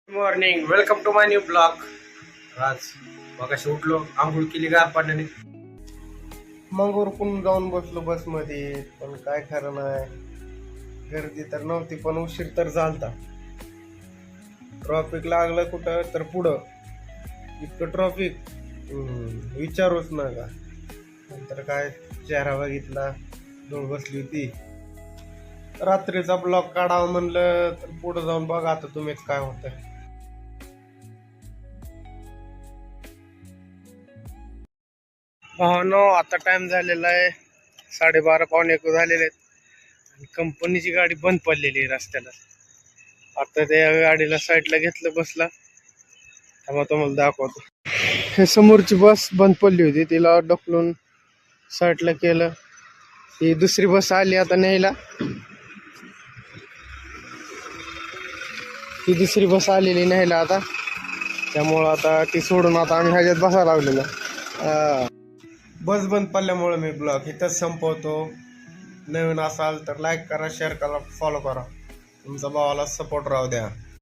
Good morning, welcome to my new blog. आज मगाशी उठलो, आंघोळ केली गार पाण्याने, मग उरकून जाऊन बसलो बसमध्ये. पण काय खरं नाही, गर्दी तर नव्हती पण उशीर तर झालता. ट्रॉफिक लागलं कुठं तर पुढं, इतकं ट्रॉफिक विचारूच नका. नंतर काय चेहरा बघितला, धूळ बसली होती. रात्रीचा ब्लॉग काढावं म्हणलं तर पुढं जाऊन बघा आता तुम्हीच काय होतंय. भावानो, आता टाइम झालेला आहे 12:30 पावणे 1 झालेले आहेत आणि कंपनीची गाडी बंद पडलेली आहे रस्त्याला. आता त्या गाडीला साईडला घेतलं बसला, तेव्हा तुम्हाला दाखवतो. हे समोरची बस बंद पडली होती, तिला ढकलून साईडला केलं. ही दुसरी बस आली आता न्यायला. ही दुसरी बस आलेली न्यायला आता, त्यामुळं आता ती सोडून आता आम्ही ह्याच्यात बसायला लागलेलो. बस बंद पडल्यामुळे मी ब्लॉग इथंच संपवतो. नवीन असाल तर लाईक करा, शेअर करा, फॉलो करा. तुमचा भावाला सपोर्ट राहू द्या.